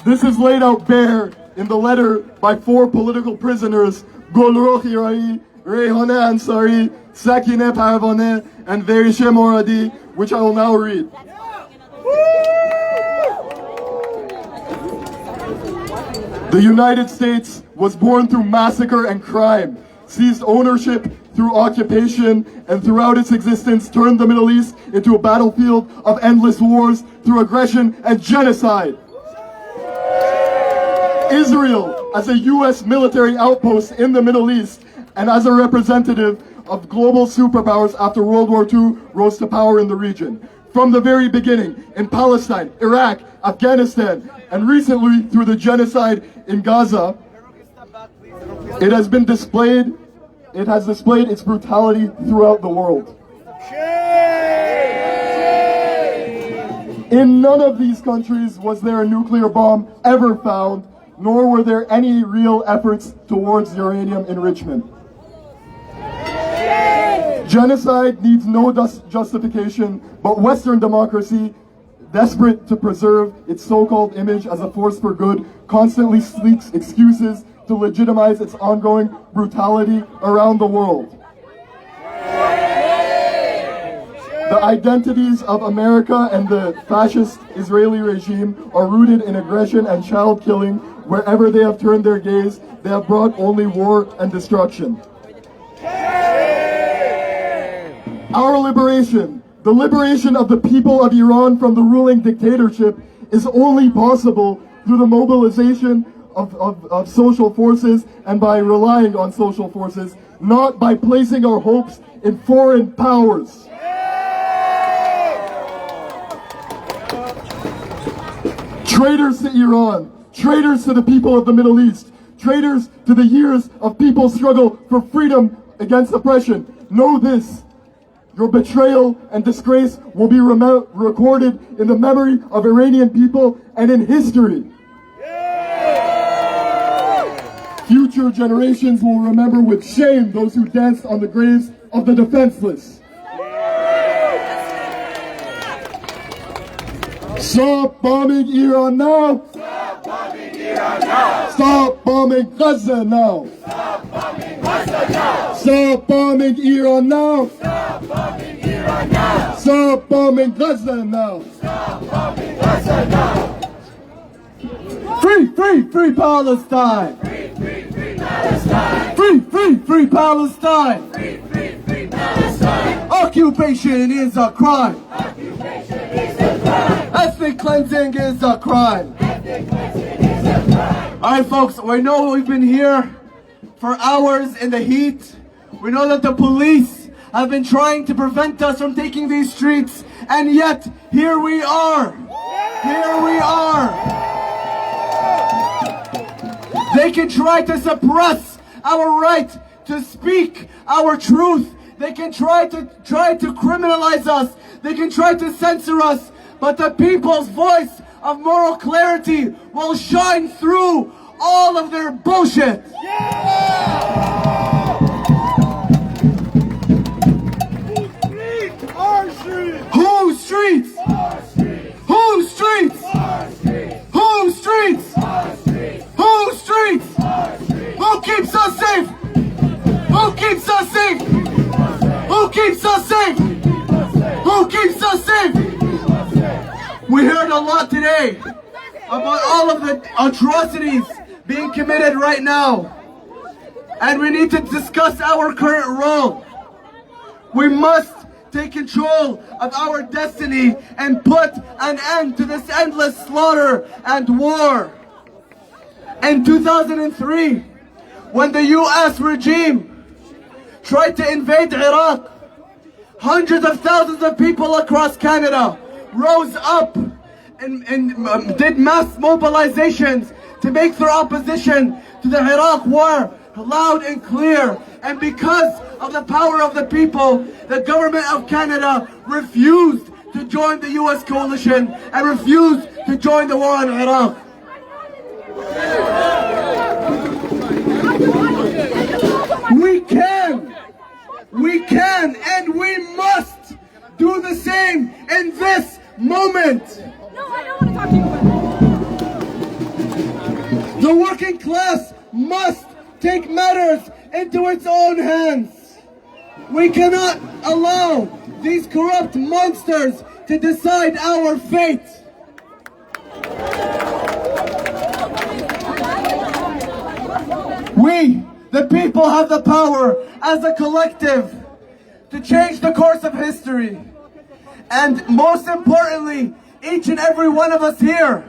This is laid out bare in the letter by 4 political prisoners, Golrokh Irai, Rehane Ansari, Sakine Parvaneh, and Verishe Moradi, which I will now read. The United States was born through massacre and crime, seized ownership through occupation, and throughout its existence turned the Middle East into a battlefield of endless wars through aggression and genocide. Israel, as a U.S. military outpost in the Middle East and as a representative of global superpowers after World War II, rose to power in the region. From the very beginning, in Palestine, Iraq, Afghanistan, and recently through the genocide in Gaza, it has displayed its brutality throughout the world. In none of these countries was there a nuclear bomb ever found, nor were there any real efforts towards uranium enrichment. Genocide needs no justification, but Western democracy, desperate to preserve its so-called image as a force for good, constantly seeks excuses to legitimize its ongoing brutality around the world. The identities of America and the fascist Israeli regime are rooted in aggression and child killing. Wherever they have turned their gaze, they have brought only war and destruction. Our liberation, the liberation of the people of Iran from the ruling dictatorship, is only possible through the mobilization of social forces and by relying on social forces, not by placing our hopes in foreign powers. Traitors to Iran, traitors to the people of the Middle East, traitors to the years of people's struggle for freedom against oppression. Know this. Your betrayal and disgrace will be recorded in the memory of Iranian people and in history. Future generations will remember with shame those who danced on the graves of the defenseless. Stop bombing Iran now! Stop bombing Iran now! Stop bombing Gaza now! Stop bombing Gaza now! Stop bombing Iran now! Stop bombing Iran now! Stop bombing Gaza now! Stop bombing Gaza now! Free, free, free Palestine! Free, free, free Palestine! Free, free, free Palestine! Free, free, free Palestine! Occupation is a crime! Occupation is a crime! Ethnic cleansing is a crime! Ethnic cleansing is a crime! Alright folks, we know we've been here for hours in the heat. We know that the police have been trying to prevent us from taking these streets, and yet here we are! Here we are! They can try to suppress our right to speak our truth. They can try to criminalize us. They can try to censor us. But the people's voice of moral clarity will shine through all of their bullshit. Whose streets? Our streets. Whose streets? Our streets. Whose streets? Our streets. Whose streets? Our streets. Who keeps us safe? Who keeps us safe? Who keeps us safe? Who keeps us safe? We heard a lot today about all of the atrocities being committed right now. And we need to discuss our current role. We must take control of our destiny and put an end to this endless slaughter and war. In 2003, when the US regime tried to invade Iraq, hundreds of thousands of people across Canada rose up and did mass mobilizations to make their opposition to the Iraq war loud and clear. And because of the power of the people, the government of Canada refused to join the US coalition and refused to join the war on Iraq. We can, and we must do the same in this moment. No, I don't want to talk to you about it. The working class must take matters into its own hands. We cannot allow these corrupt monsters to decide our fate. We, the people, have the power as a collective to change the course of history. And most importantly, each and every one of us here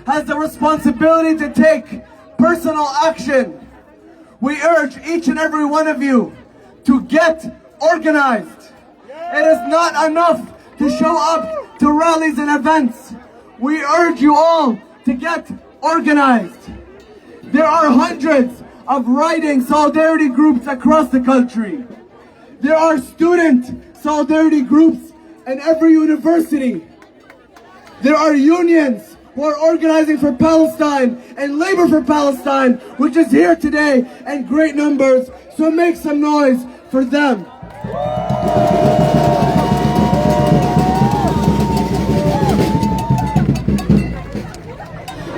has the responsibility to take personal action. We urge each and every one of you to get organized. It is not enough to show up to rallies and events. We urge you all to get organized. There are hundreds of writing solidarity groups across the country. There are student solidarity groups in every university. There are unions who are organizing for Palestine and labor for Palestine, which is here today in great numbers. So make some noise for them.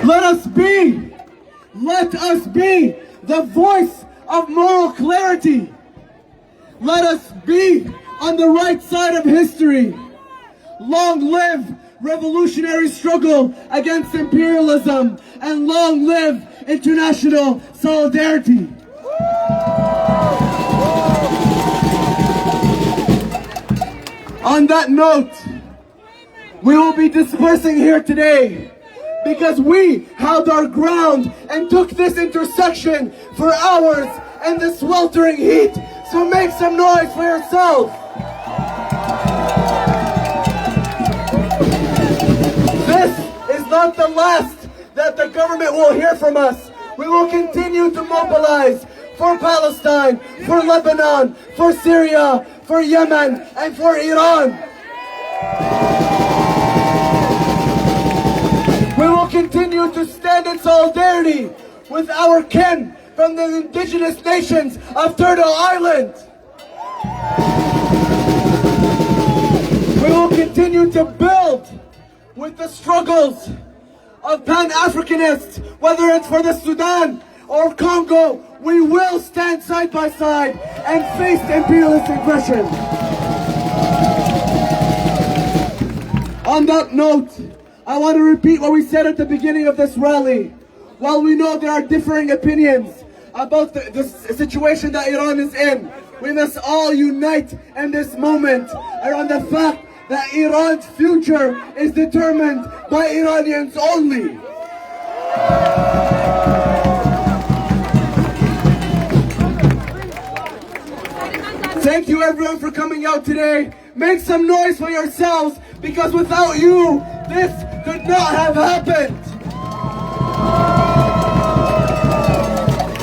Let us be the voice of moral clarity. Let us be on the right side of history. Long live revolutionary struggle against imperialism, and long live international solidarity. On that note, we will be dispersing here today because we held our ground and took this intersection for hours in the sweltering heat. So make some noise for yourself. This is not the last that the government will hear from us. We will continue to mobilize for Palestine, for Lebanon, for Syria, for Yemen, and for Iran. We will continue to stand in solidarity with our kin from the indigenous nations of Turtle Island. We will continue to build with the struggles of Pan-Africanists, whether it's for the Sudan or Congo. We will stand side by side and face imperialist aggression. On that note, I want to repeat what we said at the beginning of this rally. While we know there are differing opinions about the situation that Iran is in, we must all unite in this moment around the fact that Iran's future is determined by Iranians only. Thank you everyone for coming out today. Make some noise for yourselves, because without you, this could not have happened.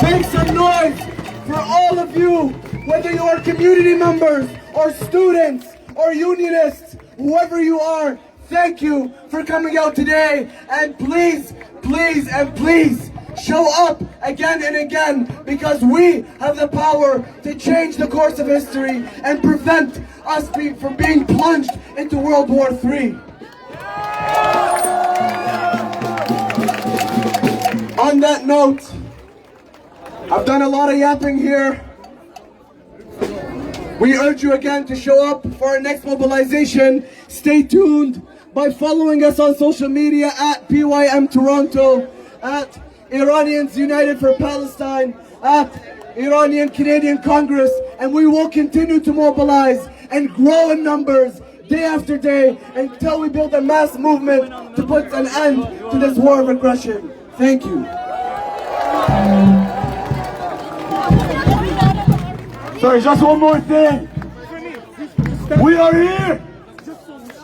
Make some noise for all of you, whether you are community members or students or unionists, whoever you are. Thank you for coming out today, and please, please, and please show up again and again, because we have the power to change the course of history and prevent us from being plunged into World War III. On that note, I've done a lot of yapping here. We urge you again to show up for our next mobilization. Stay tuned by following us on social media at PYM Toronto, at Iranians United for Palestine, at Iranian Canadian Congress, and we will continue to mobilize and grow in numbers day after day until we build a mass movement to put an end to this war of aggression. Thank you. Sorry, just one more thing. We are here.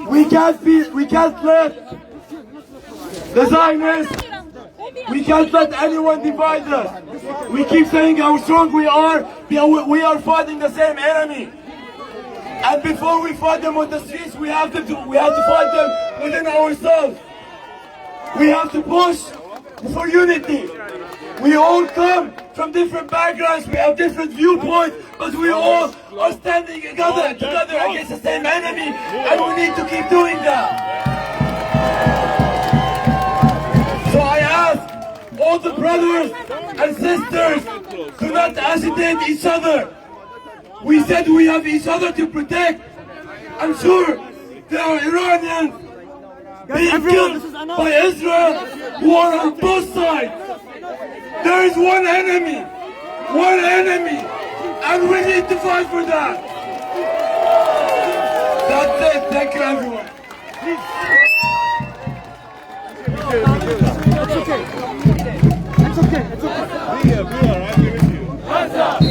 We can't let the Zionists, we can't let anyone divide us. We keep saying how strong we are. We are fighting the same enemy. And before we fight them on the streets, we have to fight them within ourselves. We have to push for unity. We all come from different backgrounds, we have different viewpoints, but we all are standing together against the same enemy, and we need to keep doing that. So I ask all the brothers and sisters, do not agitate each other. We said we have each other to protect. I'm sure there are Iranians being killed by Israel who are on both sides. There is one enemy, and we need to fight for that. That's it. Thank you, everyone. It's okay. We are right here with you. Hands up.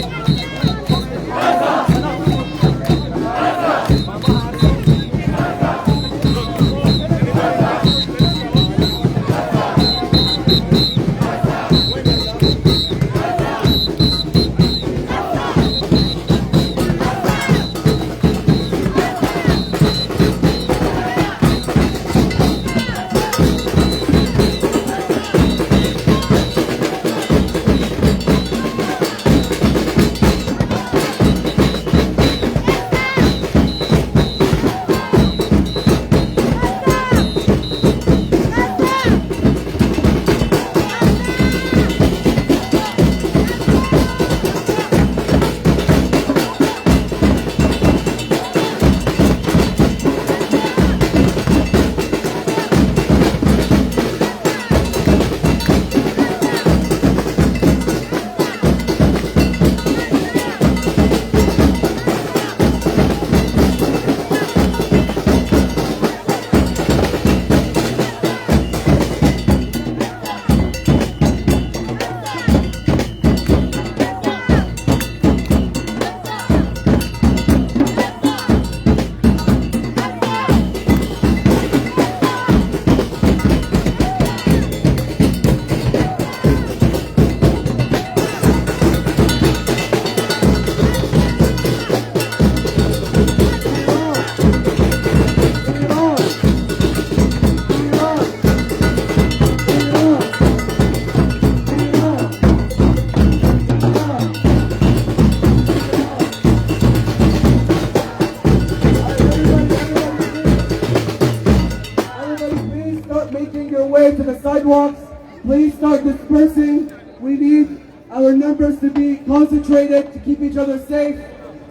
sidewalks. Please start dispersing. We need our numbers to be concentrated to keep each other safe.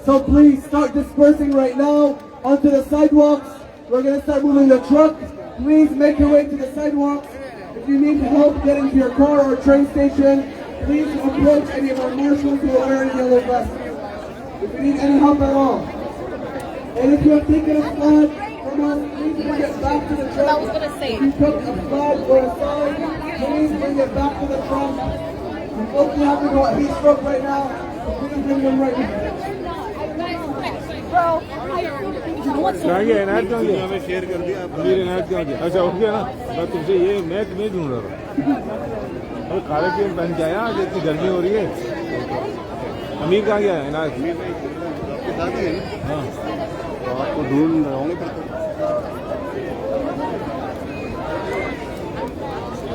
So please start dispersing right now onto the sidewalks. We're going to start moving the truck. Please make your way to the sidewalks. If you need help getting to your car or train station, please approach any of our marshals who are wearing yellow vests. If you need any help at all. And if you have taken a flag from us, please bring it back to the truck. If you took a flag or a sign, please bring it back to the truck. And folks who have to go at heat stroke right now, please bring them right now. कहाँ गया इनायत कहाँ गया हमें share कर दिया अमीर इनायत कहाँ गया अच्छा उठ गया ना मैं तुमसे ये मैं तुम्हें ढूंढ रहा हूँ अरे काले पेन पहन के आया आज इतनी गर्मी हो रही है अमीर कहाँ गया इनायत हाँ आपको ढूंढ रहा हूँ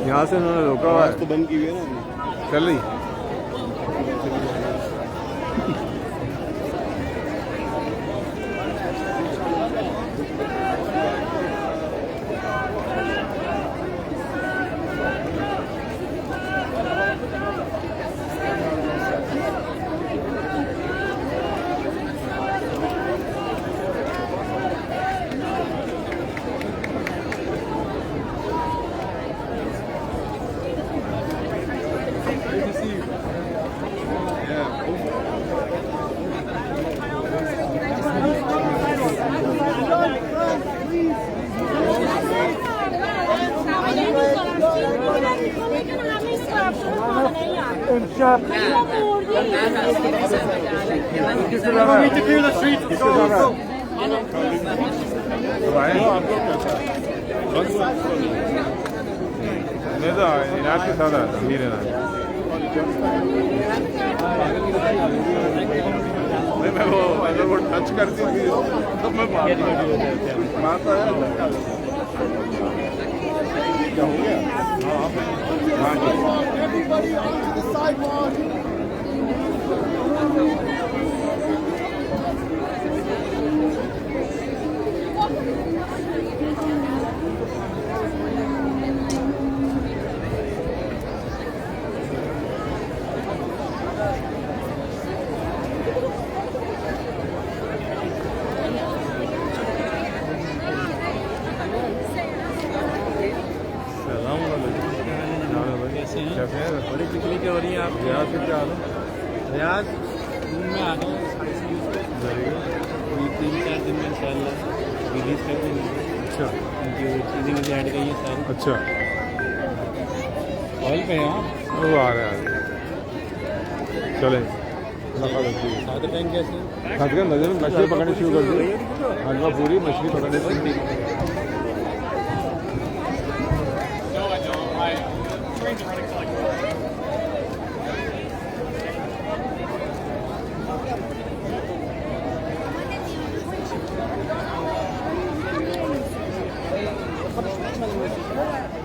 यहाँ से उन्होंने रोका हुआ है तो बंद की हुई है ना चल रही मैं तो इनायत के साथ आया था अमीर इनायत मैं वो अगर वो टच करती थी तब मैं बात आया क्या हो गया हाँ बड़ी पिकनिक हो रही है आप रियाज से क्या हाल है रियाज में आ गए 3-4 दिन में इंशाल्लाह रिलीज कर देंगे अच्छा उनकी चीज़ें मुझे ऐड की है सारी अच्छा ऑयल पे हैं वो आ रहे हैं चलें साथ टाइम कैसे साथ का नजर मछली पकड़नी शुरू कर दी हलवा पूरी मछली पकड़नी शुरू